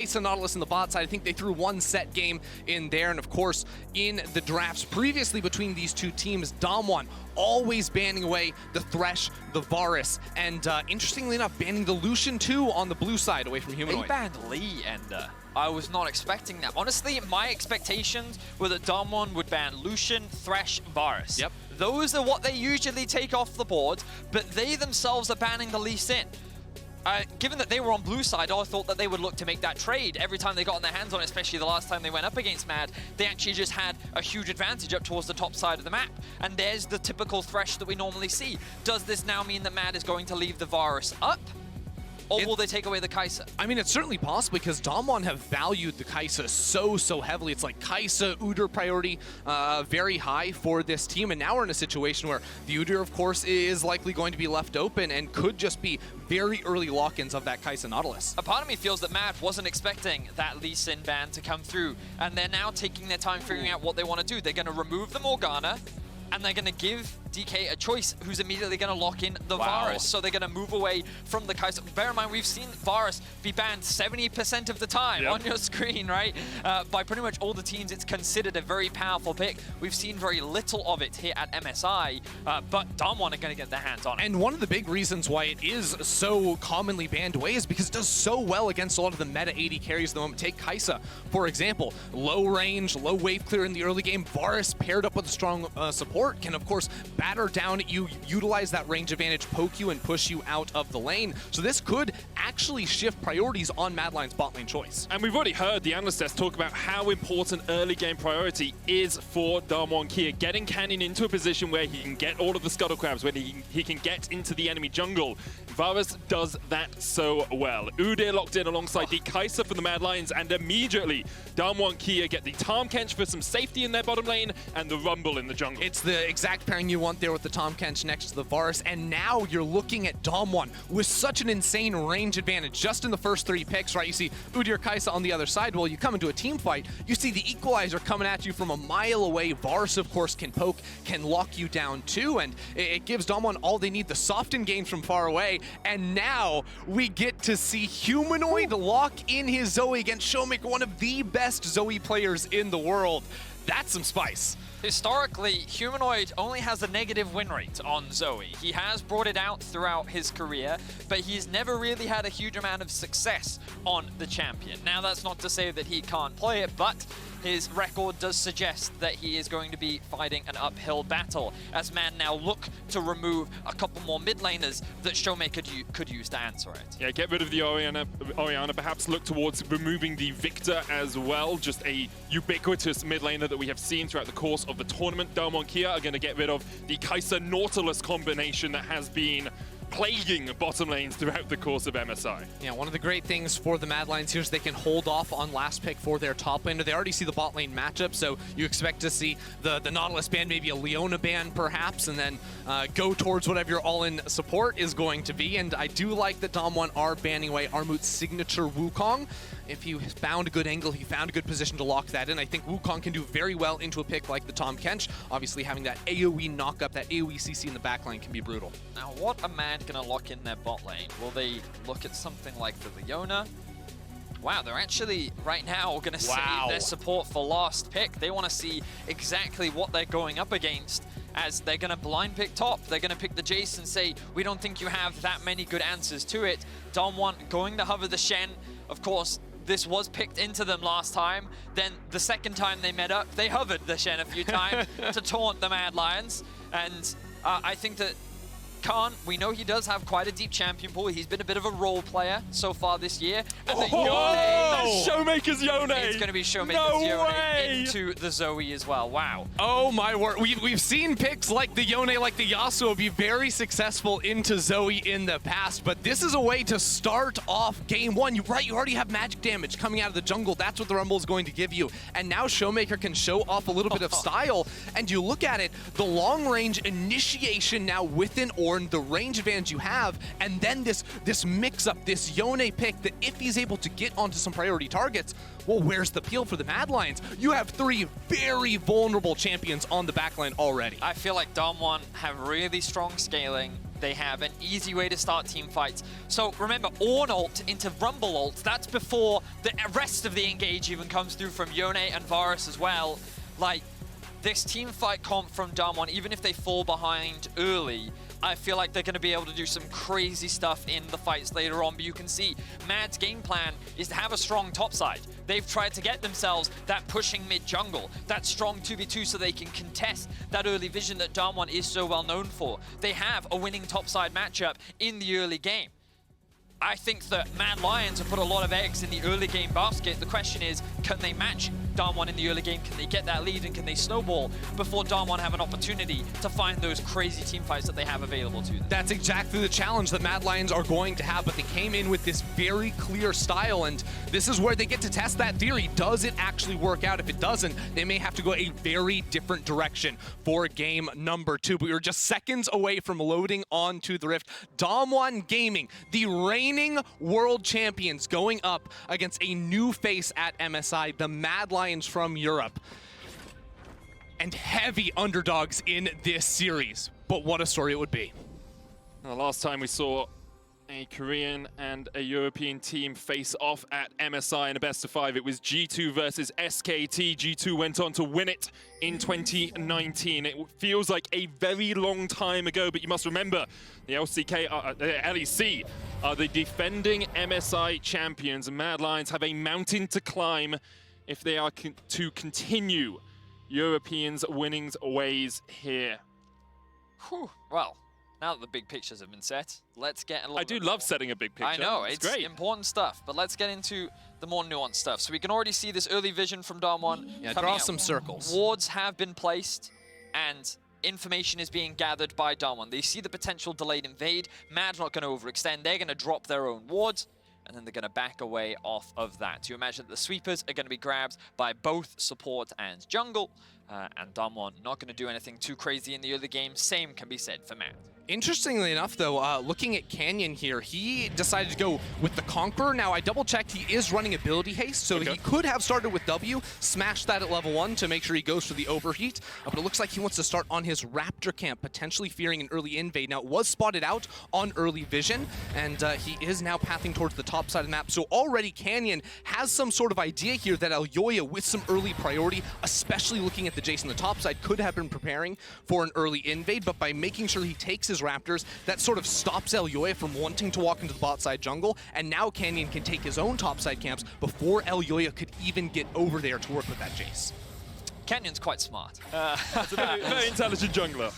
Kai'Sa Nautilus in the bot side. I think they threw one set game in there, and of course, in the drafts previously between these two teams, Damwon always banning away the Thresh, the Varus, and interestingly enough, banning the Lucian too on the blue side away from Humanoid. They banned Lee, Ender. I was not expecting that. Honestly, my expectations were that Damwon would ban Lucian, Thresh, Varus. Yep. Those are what they usually take off the board, but they themselves are banning the Lee Sin. Given that they were on blue side, I thought that they would look to make that trade every time they got on their hands on it, especially the last time they went up against Mad. They actually just had a huge advantage up towards the top side of the map. And there's the typical Thresh that we normally see. Does this now mean that Mad is going to leave the Varus up? Or will they take away the Kai'Sa? I mean, it's certainly possible because Damwon have valued the Kai'Sa so heavily. It's like Kai'Sa, Udyr priority very high for this team. And now we're in a situation where the Udyr, of course, is likely going to be left open and could just be very early lock-ins of that Kai'Sa Nautilus. A part of me feels that Mad wasn't expecting that Lee Sin ban to come through. And they're now taking their time figuring out what they want to do. They're going to remove the Morgana, and they're going to give DK a choice who's immediately going to lock in the Varus. So they're going to move away from the Kai'Sa. Bear in mind, we've seen Varus be banned 70% of the time on your screen, right? By pretty much all the teams, it's considered a very powerful pick. We've seen very little of it here at MSI, but Damwon are going to get their hands on it. And one of the big reasons why it is so commonly banned away is because it does so well against a lot of the meta AD carries at the moment. Take Kai'Sa, for example. Low range, low wave clear in the early game. Varus paired up with a strong support can, of course, batter down at you, utilize that range advantage, poke you, and push you out of the lane. So this could actually shift priorities on Mad-Lions' bot lane choice. And we've already heard the analyst desk talk about how important early game priority is for Damwon Kia. Getting Canyon into a position where he can get all of the scuttle crabs, where he can get into the enemy jungle. Varus does that so well. Udyr locked in alongside the Kai'Sa for the Mad Lions, and immediately Damwon Kia get the Tahm Kench for some safety in their bottom lane and the Rumble in the jungle. It's the exact pairing you want there with the Tahm Kench next to the Varus, and now you're looking at Damwon with such an insane range advantage just in the first 3 picks, right? You see Udyr Kai'Sa on the other side. Well, you come into a team fight, you see the Equalizer coming at you from a mile away. Varus, of course, can poke, can lock you down too, and it gives Damwon all they need, the soften games from far away. And now we get to see Humanoid lock in his Zoe against Showmaker, one of the best Zoe players in the world. That's some spice. Historically, Humanoid only has a negative win rate on Zoe. He has brought it out throughout his career, but he's never really had a huge amount of success on the champion. Now, that's not to say that he can't play it, but his record does suggest that he is going to be fighting an uphill battle, as Man now look to remove a couple more mid laners that Showmaker could use to answer it. Yeah, get rid of the Orianna, perhaps look towards removing the Victor as well. Just a ubiquitous mid laner that we have seen throughout the course of the tournament. Damwon Kia are going to get rid of the Kai'Sa Nautilus combination that has been plaguing bottom lanes throughout the course of MSI. Yeah, one of the great things for the Mad Lions here is they can hold off on last pick for their top laner. They already see the bot lane matchup, so you expect to see the Nautilus ban, maybe a Leona ban perhaps, and then go towards whatever your all-in support is going to be. And I do like that Damwon are banning away Armut's signature Wukong. If he found a good angle, he found a good position to lock that in. I think Wukong can do very well into a pick like the Tahm Kench. Obviously, having that AoE knock-up, that AoE CC in the backline can be brutal. Now, what are Mad going to lock in their bot lane? Will they look at something like the Leona? Wow, they're actually, right now, going to save their support for last pick. They want to see exactly what they're going up against, as they're going to blind pick top. They're going to pick the Jace and say, we don't think you have that many good answers to it. Damwon going to hover the Shen. Of course, this was picked into them last time. Then the second time they met up, they hovered the Shen a few times to taunt the Mad Lions. And I think that Khan, we know he does have quite a deep champion pool. He's been a bit of a role player so far this year. And the Yone, that's Showmaker's Yone! It's going to be Showmaker's Yone into the Zoe as well. Wow. Oh my word. We've seen picks like the Yone, like the Yasuo be very successful into Zoe in the past, but this is a way to start off game one. You already have magic damage coming out of the jungle. That's what the Rumble is going to give you. And now Showmaker can show off a little bit of style. And you look at it, the long range initiation now within the range advantage you have, and then this mix-up, this Yone pick that if he's able to get onto some priority targets, well, where's the appeal for the Mad Lions? You have 3 very vulnerable champions on the backline already. I feel like Damwon have really strong scaling. They have an easy way to start team fights. So remember, Ornn ult into Rumble ult, that's before the rest of the engage even comes through from Yone and Varus as well. Like, this team fight comp from Damwon, even if they fall behind early, I feel like they're going to be able to do some crazy stuff in the fights later on. But you can see Mad's game plan is to have a strong top side. They've tried to get themselves that pushing mid jungle, that strong 2v2 so they can contest that early vision that Damwon is so well known for. They have a winning top side matchup in the early game. I think that Mad Lions have put a lot of eggs in the early game basket. The question is, can they match Damwon in the early game? Can they get that lead and can they snowball before Damwon have an opportunity to find those crazy team fights that they have available to them? That's exactly the challenge that Mad Lions are going to have, but they came in with this very clear style, and this is where they get to test that theory. Does it actually work out? If it doesn't, they may have to go a very different direction for game number 2. But we were just seconds away from loading onto the Rift. Damwon Gaming, the reigning world champions, going up against a new face at MSI, the Mad Lions from Europe. And heavy underdogs in this series. But what a story it would be. The last time we saw a Korean and a European team face off at MSI in a best of 5, it was G2 versus SKT. G2 went on to win it in 2019. It feels like a very long time ago, but you must remember the LEC are the defending MSI champions, and Mad Lions have a mountain to climb if they are to continue Europeans' winnings ways here. Whew. Well, now that the big pictures have been set, let's get a little I do love setting a big picture. I know, it's it's great. important stuff, but let's get into the more nuanced stuff. So we can already see this early vision from Damwon. Yeah, draw some circles. Wards have been placed, and information is being gathered by Damwon. They see the potential delayed invade. Mad's not going to overextend. They're going to drop their own wards, and then they're going to back away off of that. So you imagine that the sweepers are going to be grabbed by both support and jungle, and Damwon not going to do anything too crazy in the early game. Same can be said for Mad. Interestingly enough, though, looking at Canyon here, he decided to go with the Conqueror. Now, I double-checked, he is running ability haste, so he could have started with W, smashed that at level 1 to make sure he goes for the overheat, but it looks like he wants to start on his Raptor camp, potentially fearing an early invade. Now, it was spotted out on early vision, and he is now pathing towards the top side of the map, so already Canyon has some sort of idea here that Elyoya, with some early priority, especially looking at the Jace on the top side, could have been preparing for an early invade, but by making sure he takes his Raptors, that sort of stops Elyoya from wanting to walk into the bot side jungle, and now Canyon can take his own top side camps before Elyoya could even get over there to work with that Jace. Canyon's quite smart. It's a very intelligent jungler.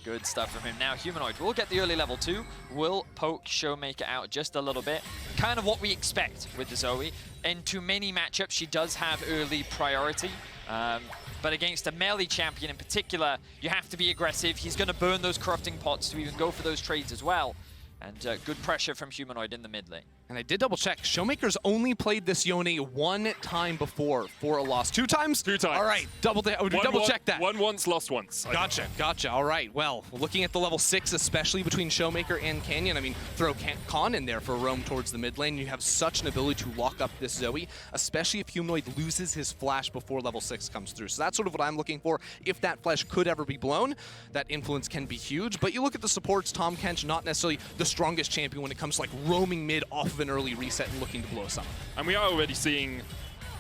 Good stuff from him. Now, Humanoid will get the early level 2, will poke Showmaker out just a little bit. Kind of what we expect with the Zoe. In too many matchups, she does have early priority. But against a melee champion in particular, you have to be aggressive. He's going to burn those corrupting pots to even go for those trades as well. And good pressure from Humanoid in the mid lane. And I did double check. Showmaker's only played this Yone one time before for a loss. 2 times? 2 times. All right, double check that. Won once, lost once. Gotcha. All right. Well, looking at the level 6, especially between Showmaker and Canyon, I mean, throw Khan in there for a roam towards the mid lane. You have such an ability to lock up this Zoe, especially if Humanoid loses his flash before level 6 comes through. So that's sort of what I'm looking for. If that flash could ever be blown, that influence can be huge. But you look at the supports, Tahm Kench, not necessarily the strongest champion when it comes to like roaming mid off of an early reset and looking to blow us up. And we are already seeing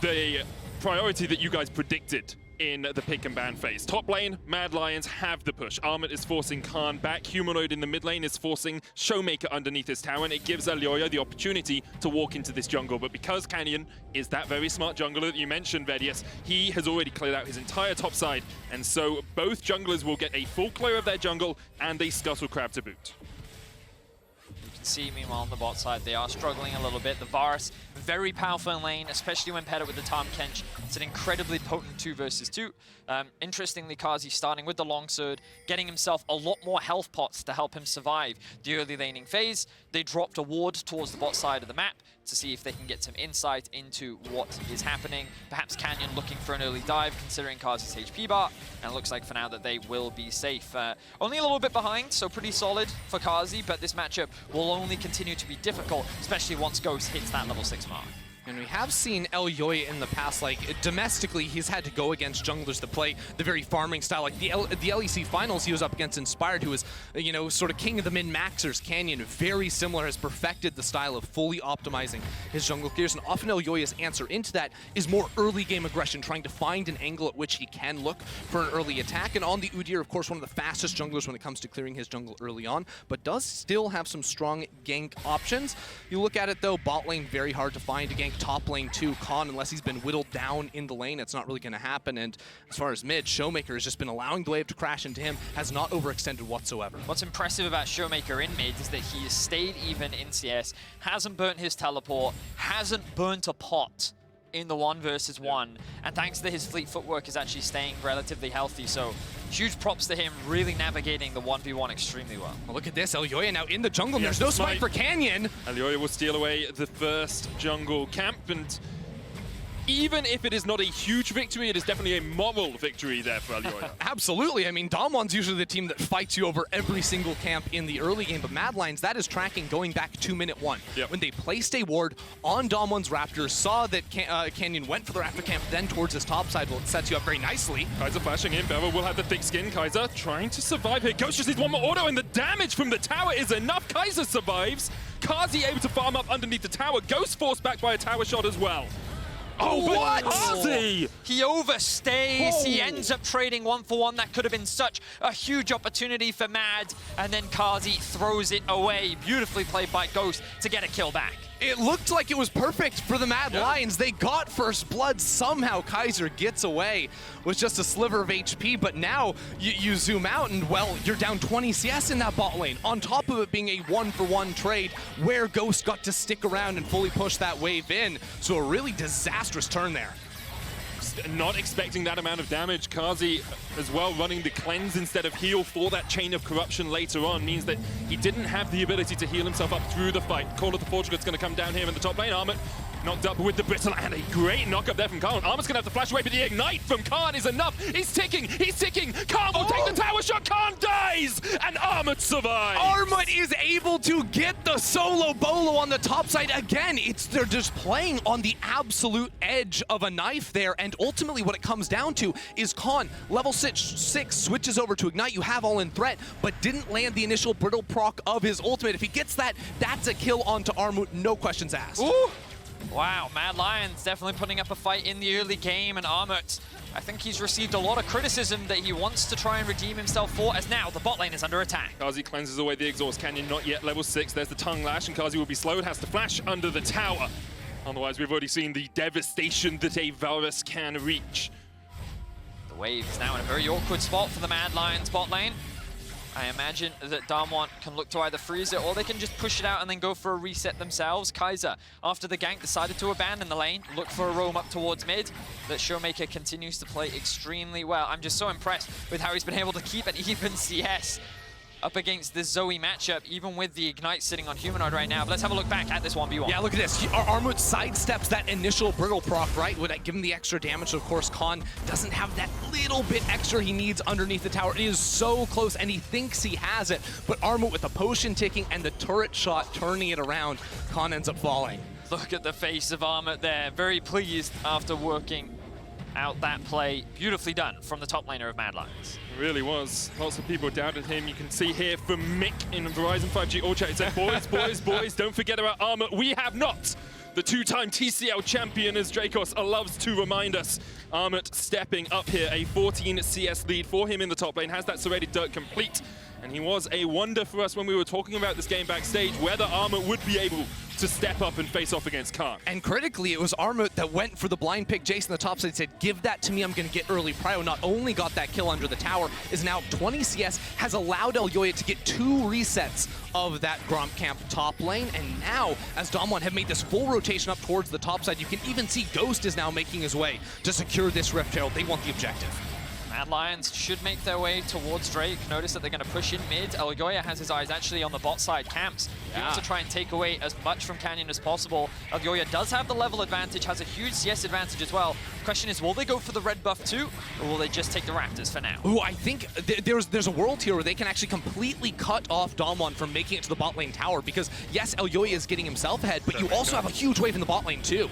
the priority that you guys predicted in the pick and ban phase. Top lane, Mad Lions have the push. Armut is forcing Khan back. Humanoid in the mid lane is forcing Showmaker underneath his tower, and it gives Elyoya the opportunity to walk into this jungle. But because Canyon is that very smart jungler that you mentioned, Vedius, he has already cleared out his entire top side, and so both junglers will get a full clear of their jungle and a Scuttle Crab to boot. See, meanwhile, on the bot side, they are struggling a little bit. The Varus, very powerful in lane, especially when paired with the Tahm Kench. It's an incredibly potent 2 versus 2. Interestingly, Kazi starting with the longsword, getting himself a lot more health pots to help him survive the early laning phase. They dropped a ward towards the bot side of the map to see if they can get some insight into what is happening. Perhaps Canyon looking for an early dive, considering Kazi's HP bar, and it looks like for now that they will be safe. Only a little bit behind, so pretty solid for Kazi, but this matchup will only continue to be difficult, especially once Ghost hits that level 6 mark. And we have seen Elyoya in the past, like, domestically, he's had to go against junglers that play the very farming style. Like, the LEC Finals, he was up against Inspired, who was, you know, sort of king of the min-maxers. Canyon, very similar, has perfected the style of fully optimizing his jungle clears. And often Elyoya's answer into that is more early game aggression, trying to find an angle at which he can look for an early attack. And on the Udyr, of course, one of the fastest junglers when it comes to clearing his jungle early on, but does still have some strong gank options. You look at it, though, bot lane, very hard to find a gank. Top lane too, Khan, unless he's been whittled down in the lane, it's not really going to happen. And as far as mid, Showmaker has just been allowing the wave to crash into him, has not overextended whatsoever. What's impressive about Showmaker in mid is that he has stayed even in CS, hasn't burnt his teleport, hasn't burnt a pot in the 1 versus 1, and thanks to his fleet footwork is actually staying relatively healthy. So huge props to him, really navigating the 1v1 extremely well. Well, look at this, Elyoya now in the jungle. There's no smite for Canyon. Elyoya will steal away the first jungle camp, and even if it is not a huge victory, it is definitely a moral victory there for Elyoya. Absolutely. I mean, Damwon's usually the team that fights you over every single camp in the early game, but Mad Lions, that is tracking going back to minute 1. Yep. When they placed a ward on Damwon's Raptors, saw that Canyon went for the Raptor camp, then towards his top side. Well, it sets you up very nicely. Kaiser flashing in. Bevel will have the thick skin. Kaiser trying to survive here. Ghost just needs one more auto, and the damage from the tower is enough. Kaiser survives. Kazi able to farm up underneath the tower. Ghost forced back by a tower shot as well. Oh, what? Kazi! He overstays. He ends up trading 1-for-1. That could have been such a huge opportunity for Mad. And then Kazi throws it away. Beautifully played by Ghost to get a kill back. It looked like it was perfect for the Mad Lions. They got first blood. Somehow Kaiser gets away with just a sliver of HP, but now you zoom out and, well, you're down 20 CS in that bot lane. On top of it being a 1-for-1 trade where Ghost got to stick around and fully push that wave in. So a really disastrous turn there. Not expecting that amount of damage. Kazi as well running the cleanse instead of heal for that chain of corruption later on means that he didn't have the ability to heal himself up through the fight. Call of the Fortune going to come down here in the top lane. Armut knocked up with the brittle and a great knock up there from Khan. Armut's going to have to flash away, but the ignite from Khan is enough. He's ticking. Khan will take the tower shot. Khan dies and Armut survives. Armut is able to get the solo bolo on the top side again. They're just playing on the absolute edge of a knife there, and ultimately what it comes down to is Khan, level 6 switches over to ignite. You have all in threat, but didn't land the initial brittle proc of his ultimate. If he gets that, that's a kill onto Armut, no questions asked. Ooh. Wow, Mad Lions definitely putting up a fight in the early game, and Armut, I think he's received a lot of criticism that he wants to try and redeem himself for, as now the bot lane is under attack. Kazi cleanses away the exhaust. Canyon not yet level 6. There's the tongue lash, and Kazi will be slowed, has to flash under the tower. Otherwise, we've already seen the devastation that a Varus can reach. The wave is now in a very awkward spot for the Mad Lions bot lane. I imagine that Damwon can look to either freeze it or they can just push it out and then go for a reset themselves. Kaiser, after the gank, decided to abandon the lane, look for a roam up towards mid. That Showmaker continues to play extremely well. I'm just so impressed with how he's been able to keep an even CS up against this Zoe matchup, even with the Ignite sitting on Humanoid right now. But let's have a look back at this 1v1. Yeah, look at this. Armut sidesteps that initial brittle proc, right? Would that give him the extra damage? So of course, Khan doesn't have that little bit extra he needs underneath the tower. It is so close, and he thinks he has it. But Armut with the potion ticking and the turret shot turning it around, Khan ends up falling. Look at the face of Armut there. Very pleased after working out that play. Beautifully done from the top laner of Mad Lions. It really was. Lots of people doubted him. You can see here from Mick in Verizon 5G All Chat, it said, boys, don't forget about Armut. We have not. The two-time TCL champion, as Dracos loves to remind us. Armut stepping up here, a 14 CS lead for him in the top lane, has that serrated dirt complete. And he was a wonder for us when we were talking about this game backstage, whether Armut would be able to step up and face off against Khan. And critically, it was Armut that went for the blind pick. Jason, the top side, said, give that to me, I'm going to get early prio. Not only got that kill under the tower, is now 20 CS, has allowed Elyoya to get 2 resets of that Gromp camp top lane. And now, as Damwon have made this full rotation up towards the top side, you can even see Ghost is now making his way to secure this Rift Herald. They want the objective. Mad Lions should make their way towards Drake. Notice that they're going to push in mid. Elyoya has his eyes actually on the bot side camps. He wants to try and take away as much from Canyon as possible. Elyoya does have the level advantage, has a huge CS advantage as well. Question is, will they go for the red buff too, or will they just take the Raptors for now? Ooh, I think there's a world here where they can actually completely cut off Damwon from making it to the bot lane tower, because yes, Elyoya is getting himself ahead, but you also have a huge wave in the bot lane too.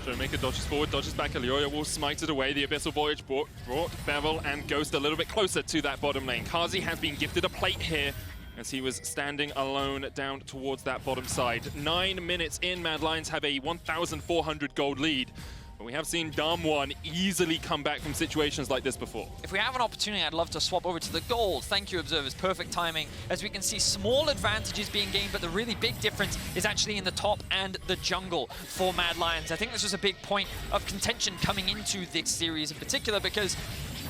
Showmaker dodges forward, dodges back. Alioya will smite it away. The Abyssal Voyage brought Bevel and Ghost a little bit closer to that bottom lane. Kazi has been gifted a plate here as he was standing alone down towards that bottom side. 9 minutes in, Mad Lions have a 1,400 gold lead. But we have seen Damwon easily come back from situations like this before. If we have an opportunity, I'd love to swap over to the gold. Thank you, Observers. Perfect timing. As we can see, small advantages being gained, but the really big difference is actually in the top and the jungle for Mad Lions. I think this was a big point of contention coming into this series in particular, because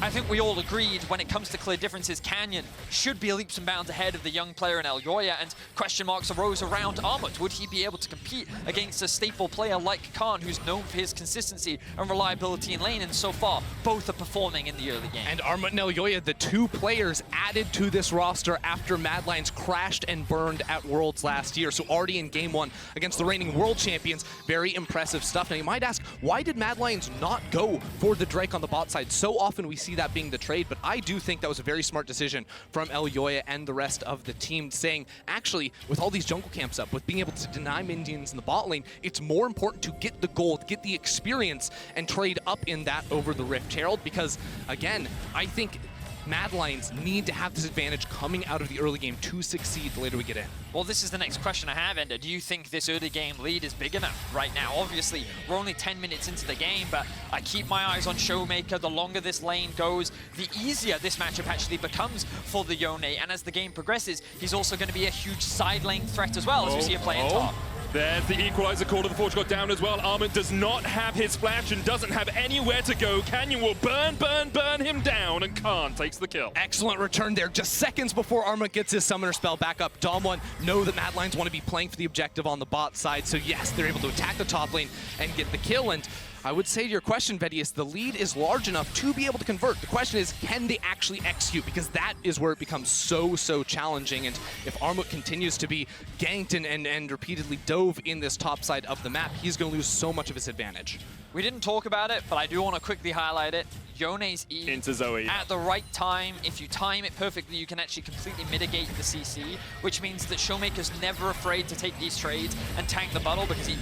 I think we all agreed when it comes to clear differences, Canyon should be leaps and bounds ahead of the young player in Alioya, and question marks arose around Armut. Would he be able to compete against a staple player like Khan, who's known for his consistency and reliability in lane? And so far, both are performing in the early game. And Armut and Alioya, the two players added to this roster after Mad Lions crashed and burned at Worlds last year. So already in game one against the reigning world champions, very impressive stuff. Now you might ask, why did Mad Lions not go for the Drake on the bot side? So often we see that being the trade, but I do think that was a very smart decision from Alioya and the rest of the team, saying, actually, with all these jungle camps up, with being able to deny minions in the bot lane, it's more important to get the gold, get the experience, and trade up in that over the Rift Herald, because, again, I think Mad Lions need to have this advantage coming out of the early game to succeed the later we get in. Well, this is the next question I have, Ender. Do you think this early game lead is big enough right now? Obviously, we're only 10 minutes into the game, but I keep my eyes on Showmaker. The longer this lane goes, the easier this matchup actually becomes for the Yone. And as the game progresses, he's also going to be a huge side lane threat as well, as we see him playing top. There's the equalizer call of the Forge God down as well. Armut does not have his flash and doesn't have anywhere to go. Canyon will burn him down, and Khan takes the kill. Excellent return there, just seconds before Armut gets his summoner spell back up. Damwon know that Mad Lions want to be playing for the objective on the bot side, so yes, they're able to attack the top lane and get the kill. And I would say to your question, Vedius, the lead is large enough to be able to convert. The question is, can they actually execute? Because that is where it becomes so challenging. And if Armut continues to be ganked and repeatedly dove in this top side of the map, he's going to lose so much of his advantage. We didn't talk about it, but I do want to quickly highlight it. Yone's E into Zoe at the right time. If you time it perfectly, you can actually completely mitigate the CC, which means that Showmaker's never afraid to take these trades and tank the battle, because he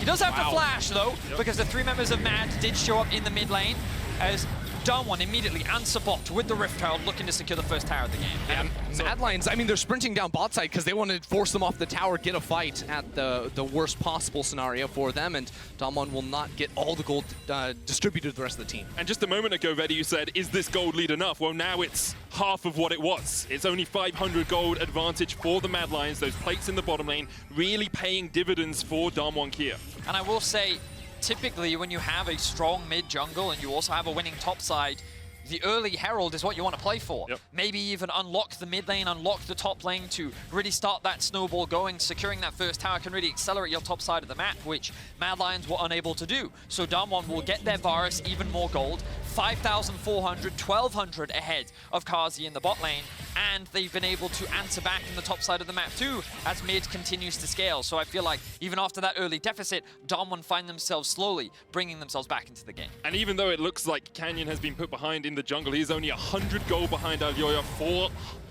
does have to flash though, because the three members of Mad did show up in the mid lane, as Damwon immediately answer bot with the Rift Herald, looking to secure the first tower of the game. Yeah, Mad Lions, I mean, they're sprinting down bot side because they want to force them off the tower, get a fight at the worst possible scenario for them, and Damwon will not get all the gold distributed to the rest of the team. And just a moment ago, Vedi, you said, is this gold lead enough? Well, now it's half of what it was. It's only 500 gold advantage for the Mad Lions. Those plates in the bottom lane really paying dividends for Damwon Kia. And I will say, typically when you have a strong mid jungle and you also have a winning top side, the early Herald is what you want to play for. Maybe even unlock the mid lane, unlock the top lane to really start that snowball going. Securing that first tower can really accelerate your top side of the map, which Mad Lions were unable to do. So Damwon will get their Varus, even more gold, 5,400, 1,200 ahead of Kazi in the bot lane, and they've been able to answer back in the top side of the map too, as mid continues to scale. So I feel like even after that early deficit, Damwon find themselves slowly bringing themselves back into the game. And even though it looks like Canyon has been put behind in the jungle, he's only 100 gold behind Alioya,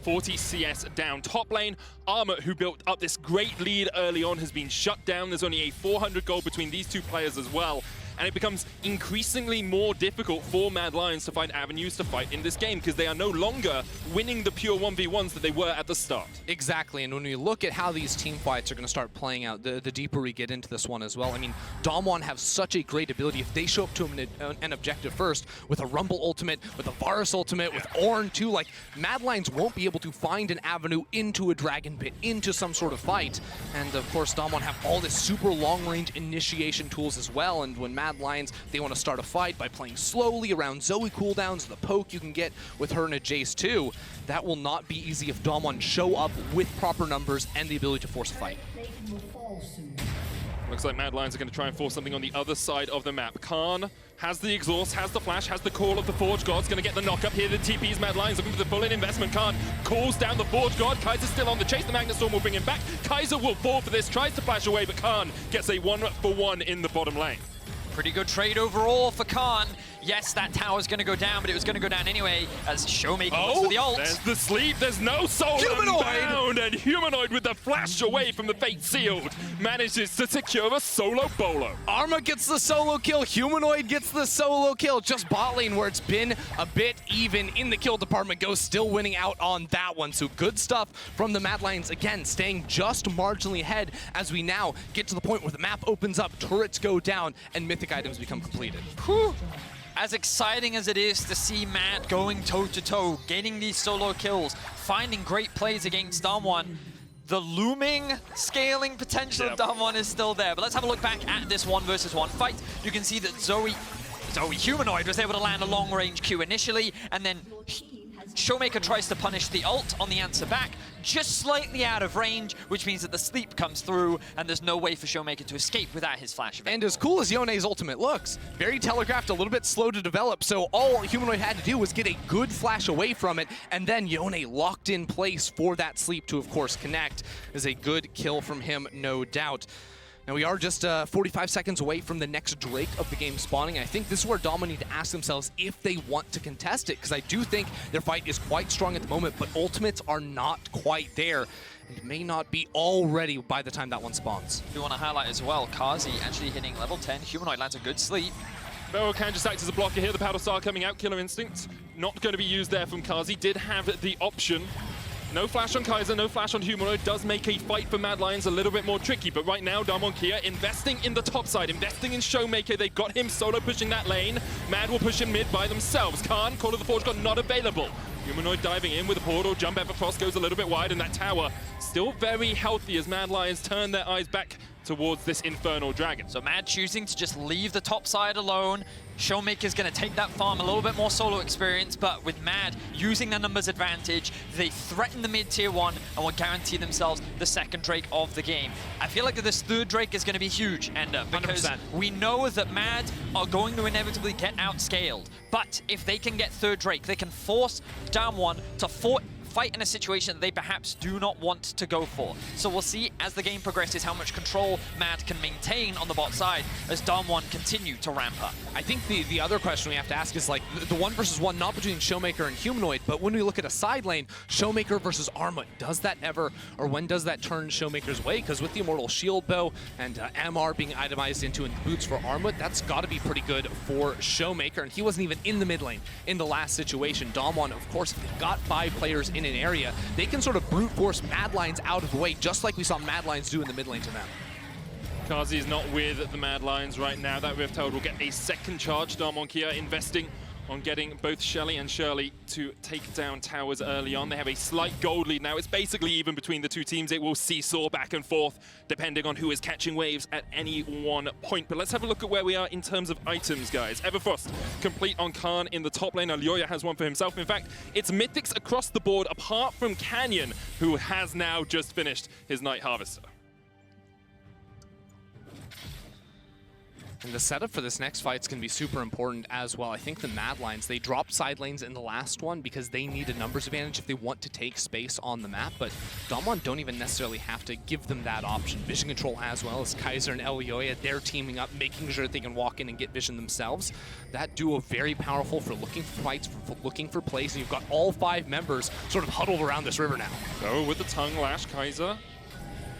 40 CS down. Top lane, Armut, who built up this great lead early on, has been shut down. There's only a 400 gold between these two players as well. And it becomes increasingly more difficult for Mad Lions to find avenues to fight in this game, because they are no longer winning the pure 1v1s that they were at the start. Exactly, and when we look at how these team fights are going to start playing out, the deeper we get into this one as well, I mean, Damwon have such a great ability. If they show up to an objective first, with a Rumble ultimate, with a Varus ultimate, with Ornn too, like, Mad Lions won't be able to find an avenue into a Dragon Pit, into some sort of fight. And of course, Damwon have all this super long-range initiation tools as well, and when Mad Lions, they want to start a fight by playing slowly around Zoe cooldowns, the poke you can get with her and a Jace too. That will not be easy if Damwon show up with proper numbers and the ability to force a fight. Looks like Mad Lions are going to try and force something on the other side of the map. Khan has the exhaust, has the flash, has the call of the Forge God's going to get the knock up here. The TP's Mad Lions looking for the full-in investment. Khan calls down the Forge God. Kaiser's still on the chase. The Magnet Storm will bring him back. Kaiser will fall for this, tries to flash away, but Khan gets a 1-for-1 in the bottom lane. Pretty good trade overall for Khan. Yes, that tower's going to go down, but it was going to go down anyway as Showmaker looks for the ult. There's the sleep. There's no soul unbound, and Humanoid with the flash away from the Fate Sealed manages to secure a solo bolo. Arma gets the solo kill. Humanoid gets the solo kill. Just bot lane where it's been a bit even in the kill department goes still winning out on that one. So good stuff from the Mad Lions again, staying just marginally ahead as we now get to the point where the map opens up, turrets go down, and mythic items become completed. Whew. As exciting as it is to see Matt going toe-to-toe, getting these solo kills, finding great plays against Damwon, the looming scaling potential of Damwon is still there. But let's have a look back at this 1v1 fight. You can see that Zoe Humanoid was able to land a long-range Q initially, and then Showmaker tries to punish the ult on the answer back, just slightly out of range, which means that the sleep comes through, and there's no way for Showmaker to escape without his flash event. And as cool as Yone's ultimate looks, very telegraphed, a little bit slow to develop, so all Humanoid had to do was get a good flash away from it, and then Yone locked in place for that sleep to, of course, connect. Is a good kill from him, no doubt. Now we are just 45 seconds away from the next Drake of the game spawning. I think this is where Dama need to ask themselves if they want to contest it, because I do think their fight is quite strong at the moment, but ultimates are not quite there. It may not be all ready by the time that one spawns. We want to highlight as well, Kazi actually hitting level 10. Humanoid lands a good sleep. Barrow can just act as a blocker here. The Powder Star coming out. Killer Instinct not going to be used there from Kazi. Did have the option. No flash on Kaiser, no flash on Humanoid. Does make a fight for Mad Lions a little bit more tricky, but right now, Damwon Kia investing in the top side, investing in Showmaker. They got him solo pushing that lane. Mad will push him mid by themselves. Khan, Call of the Forge God not available. Humanoid diving in with a portal, jump Everfrost goes a little bit wide, and that tower still very healthy as Mad Lions turn their eyes back towards this Infernal Dragon. So Mad choosing to just leave the top side alone. Showmaker's going to take that farm, a little bit more solo experience, but with Mad using their numbers advantage, they threaten the mid-tier 1 and will guarantee themselves the second Drake of the game. I feel like that this third Drake is going to be huge, Ender, because 100%. we know that Mad are going to inevitably get outscaled. But if they can get third Drake, they can force Damwon to fight in a situation that they perhaps do not want to go for. So we'll see as the game progresses how much control Mad can maintain on the bot side as Damwon continue to ramp up. I think the other question we have to ask is like the 1v1, not between Showmaker and Humanoid, but when we look at a side lane, Showmaker versus Arma, does that ever, or when does that turn Showmaker's way? Because with the Immortal Shield Bow and MR being itemized into in the boots for Arma, that's got to be pretty good for Showmaker, and he wasn't even in the mid lane in the last situation. Damwon, of course, if they've got 5 players in an area, they can sort of brute force Mad Lions out of the way, just like we saw Mad Lions do in the mid lane to them. Kazi is not with the Mad Lions right now. That Rift Herald will get a second charge. Damwon Kia investing on getting both Shelly and Shirley to take down towers early on. They have a slight gold lead now. It's basically even between the two teams. It will seesaw back and forth depending on who is catching waves at any one point. But let's have a look at where we are in terms of items, guys. Everfrost complete on Khan in the top lane. Alyoya has one for himself. In fact, it's Mythics across the board apart from Canyon, who has now just finished his Night Harvester. And the setup for this next fight is going to be super important as well. I think the Mad Lions, they dropped side lanes in the last one because they need a numbers advantage if they want to take space on the map, but Damwon don't even necessarily have to give them that option. Vision control as well as Kaiser and Elyoya, they're teaming up, making sure that they can walk in and get vision themselves. That duo very powerful for looking for fights, for looking for plays, and you've got all 5 members sort of huddled around this river now. So with the tongue lash, Kaiser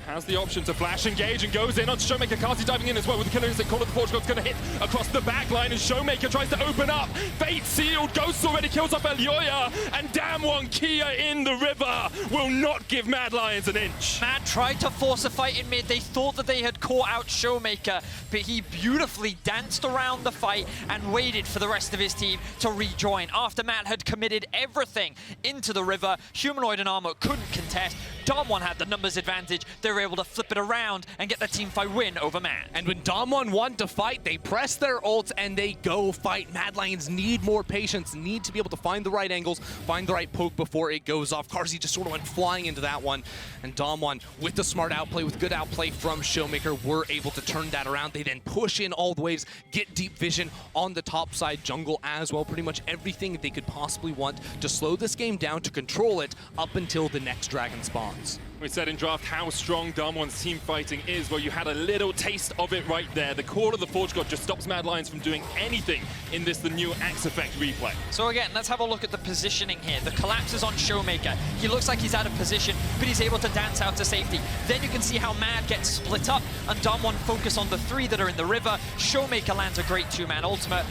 has the option to flash engage and goes in on Showmaker. Kazi diving in as well with the Killer Instinct. Call of the Forge God's going to hit across the back line, and Showmaker tries to open up. Fate Sealed, Ghost already kills off Elyoya, and Damwon Kia in the river will not give Mad Lions an inch. Mad tried to force a fight in mid. They thought that they had caught out Showmaker, but he beautifully danced around the fight and waited for the rest of his team to rejoin. After Mad had committed everything into the river, Humanoid and Arma couldn't contest. Damwon had the numbers advantage. They were able to flip it around and get the teamfight win over Mad. And when Damwon want to fight, they press their ults and they go fight. Mad Lions need more patience, need to be able to find the right angles, find the right poke before it goes off. Kazi just sort of went flying into that one, and Damwon, with the smart outplay, with good outplay from Showmaker, were able to turn that around. They then push in all the waves, get deep vision on the top side jungle as well. Pretty much everything they could possibly want to slow this game down, to control it up until the next dragon spawn. Darmon's. We said in draft how strong Darmon's team fighting is. Well, you had a little taste of it right there. The Call of the Forge God just stops Mad Lions from doing anything in the new Axe Effect replay. So again, let's have a look at the positioning here. The collapse is on Showmaker. He looks like he's out of position, but he's able to dance out to safety. Then you can see how Mad gets split up, and Darmon focus on the 3 that are in the river. Showmaker lands a great 2-man ultimate.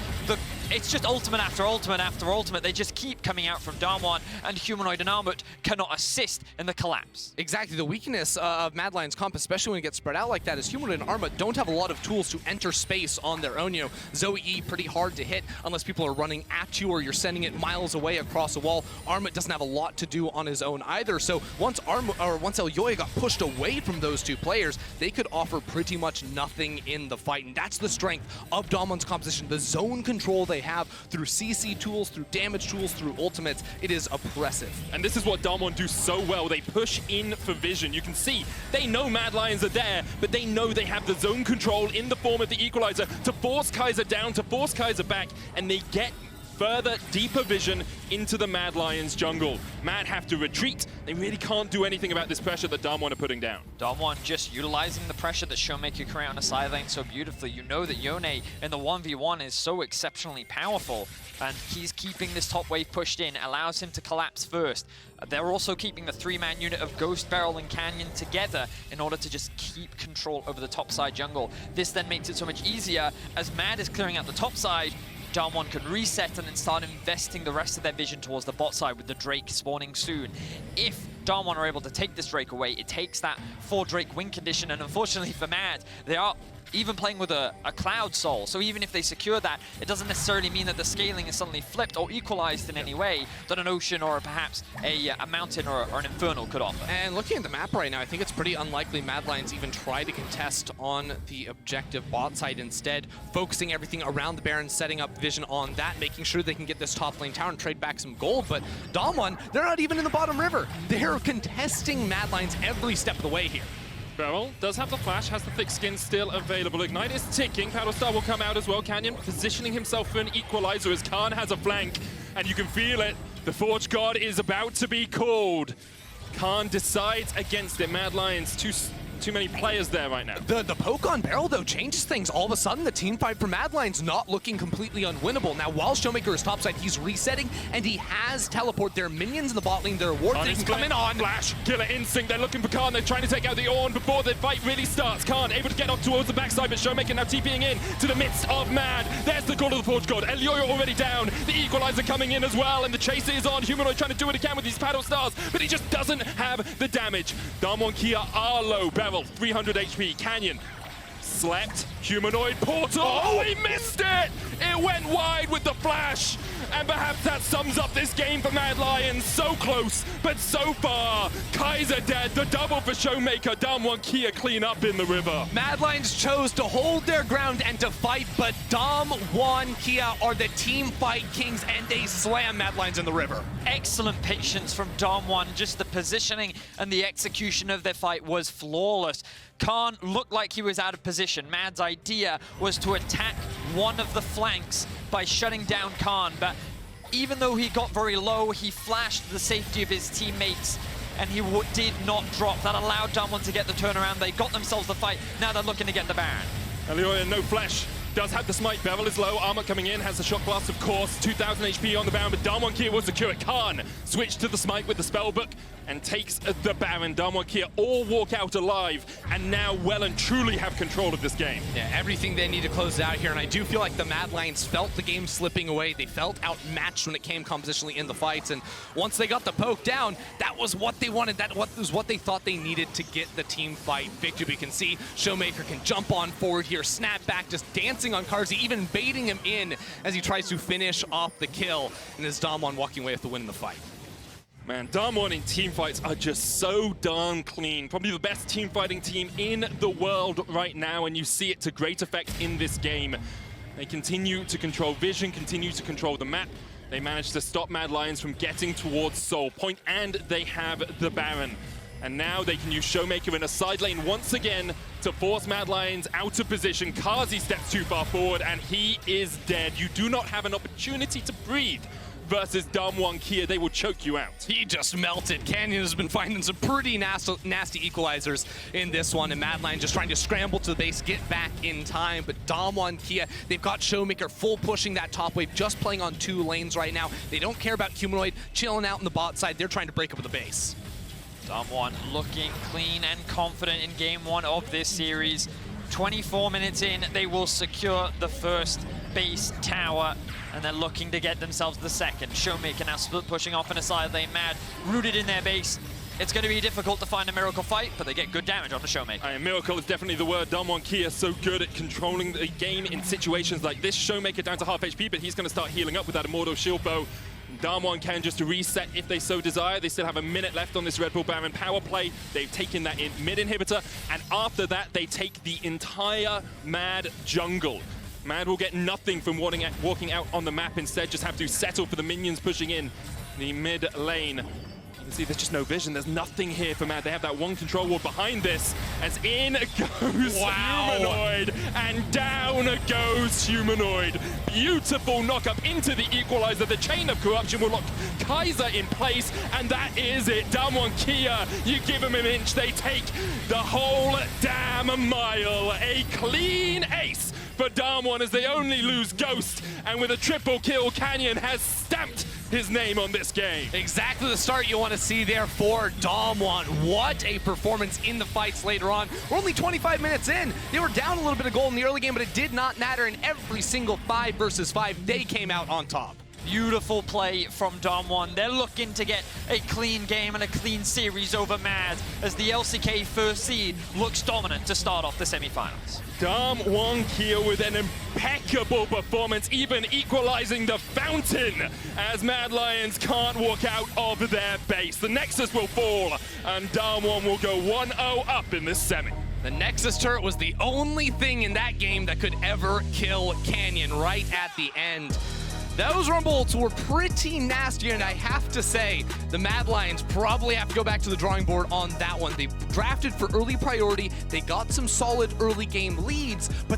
It's just ultimate after ultimate after ultimate. They just keep coming out from Darmon, and Humanoid and Armut cannot assist in the collapse. Exactly. The weakness of Mad Lions comp, especially when it gets spread out like that, is Humanoid and Armut don't have a lot of tools to enter space on their own. You know, Zoe E pretty hard to hit unless people are running at you or you're sending it miles away across a wall. Armut doesn't have a lot to do on his own either. So once Elyoya got pushed away from those 2 players, they could offer pretty much nothing in the fight. And that's the strength of Darmon's composition. The zone control they have through CC tools, through damage tools, through ultimates. It is oppressive. And this is what Darmon do so well. They push in for vision. You can see they know Mad Lions are there, but they know they have the zone control in the form of the Equalizer to force Kaiser down, to force Kaiser back, and they get further, deeper vision into the Mad Lions jungle. Mad have to retreat. They really can't do anything about this pressure that Darmon are putting down. Darmon just utilizing the pressure that Showmaker create on the side lane so beautifully. You know that Yone in the 1v1 is so exceptionally powerful, and he's keeping this top wave pushed in, allows him to collapse first. They're also keeping the 3-man unit of Ghost, Beryl, and Canyon together in order to just keep control over the top side jungle. This then makes it so much easier as Mad is clearing out the top side. Darmon can reset and then start investing the rest of their vision towards the bot side with the Drake spawning soon. If Darmon are able to take this Drake away, it takes that 4 Drake win condition, and unfortunately for Mad, they are even playing with a Cloud Soul. So even if they secure that, it doesn't necessarily mean that the scaling is suddenly flipped or equalized in any way that an Ocean or perhaps a Mountain or an Infernal could offer. And looking at the map right now, I think it's pretty unlikely Mad Lions even try to contest on the objective bot side, instead focusing everything around the Baron, setting up vision on that, making sure they can get this top lane tower and trade back some gold. But Damwon, they're not even in the bottom river. They're contesting Mad Lions every step of the way here. Beryl does have the flash, has the thick skin still available. Ignite is ticking. Paddle Star will come out as well. Canyon positioning himself for an equalizer as Khan has a flank, and you can feel it. The Forge God is about to be called. Khan decides against it. Mad Lions, too many players there right now. The poke on Beryl, though, changes things. All of a sudden, the team fight for Mad Lions not looking completely unwinnable. Now, while Showmaker is topside, he's resetting, and he has teleport. There are minions in the bot lane. There are wards that he can come in on. Flash, killer instinct. They're looking for Khan. They're trying to take out the Ornn before the fight really starts. Khan able to get up towards the backside, but Showmaker now TPing in to the midst of Mad. There's the Call of the Forge God. Elyoya already down. The Equalizer coming in as well, and the chase is on. Humanoid trying to do what he can with these Paddle Stars, but he just doesn't have the damage. Damwon Kia are low. Beryl, 300 HP. Canyon slept. Humanoid portal. Oh, he missed it! It went wide with the flash. And perhaps that sums up this game for Mad Lions. So close, but so far. Kaiser dead. The double for Showmaker. Damwon Kia clean up in the river. Mad Lions chose to hold their ground and to fight, but Damwon Kia are the team fight kings, and they slam Mad Lions in the river. Excellent patience from Damwon. Just the positioning and the execution of their fight was flawless. Khan looked like he was out of position. Mad's idea was to attack one of the flanks by shutting down Khan, but even though he got very low, he flashed the safety of his teammates, and he did not drop. That allowed Damwon to get the turnaround. They got themselves the fight. Now they're looking to get the Baron. Elyoya, no flash. Does have the smite. Beryl is low. Armor coming in. Has the shock blast, of course. 2,000 HP on the Baron, but Damwon Kia will secure it. Khan switch to the smite with the spellbook and takes the Baron. Damwon Kia all walk out alive and now well and truly have control of this game. Yeah, everything they need to close it out here, and I do feel like the Mad Lions felt the game slipping away. They felt outmatched when it came compositionally in the fights, and once they got the poke down, that was what they wanted. That was what they thought they needed to get the team fight victory. We can see Showmaker can jump on forward here, snap back, just dancing on Karzi, even baiting him in as he tries to finish off the kill, and as Damwon walking away with the win in the fight. Man, Damwon in team fights are just so darn clean. Probably the best team fighting team in the world right now, and you see it to great effect in this game. They continue to control vision, continue to control the map. They managed to stop Mad Lions from getting towards Soul Point, and they have the Baron. And now they can use Showmaker in a side lane once again to force Mad Lions out of position. Karzi steps too far forward, and he is dead. You do not have an opportunity to breathe versus Damwon Kia, they will choke you out. He just melted. Canyon has been finding some pretty nasty equalizers in this one, and Madline just trying to scramble to the base, get back in time. But Damwon Kia, they've got Showmaker full pushing that top wave, just playing on 2 lanes right now. They don't care about Humanoid chilling out in the bot side. They're trying to break up the base. Damwon looking clean and confident in game 1 of this series. 24 minutes in, they will secure the first base tower, and they're looking to get themselves the second. Showmaker now split pushing off in a side lane. Mad rooted in their base. It's going to be difficult to find a Miracle fight, but they get good damage on the Showmaker. Miracle is definitely the word. Damwon Kia so good at controlling the game in situations like this. Showmaker down to half HP, but he's going to start healing up with that Immortal Shield Bow. Damwon can just reset if they so desire. They still have a minute left on this Red Bull Baron power play. They've taken that in mid inhibitor, and after that, they take the entire Mad jungle. Mad will get nothing from walking out on the map. Instead, just have to settle for the minions pushing in the mid lane. You can see there's just no vision. There's nothing here for Mad. They have that one control ward behind this, as in goes Humanoid, and down goes Humanoid. Beautiful knock-up into the equalizer. The Chain of Corruption will lock Kaiser in place, and that is it. Damwon Kia, you give them an inch, they take the whole damn mile. A clean ace for Damwon as they only lose Ghost, and with a triple kill, Canyon has stamped his name on this game. Exactly the start you want to see there for Damwon. What a performance in the fights later on. We're only 25 minutes in. They were down a little bit of gold in the early game, but it did not matter. In every single 5 versus 5, they came out on top. Beautiful play from Damwon. They're looking to get a clean game and a clean series over Mad as the LCK first seed looks dominant to start off the semifinals. Damwon Kia with an impeccable performance, even equalizing the fountain as Mad Lions can't walk out of their base. The Nexus will fall and Damwon will go 1-0 up in this semi. The Nexus turret was the only thing in that game that could ever kill Canyon right at the end. Those Rumbolts were pretty nasty, and I have to say, the Mad Lions probably have to go back to the drawing board on that one. They drafted for early priority, they got some solid early game leads, but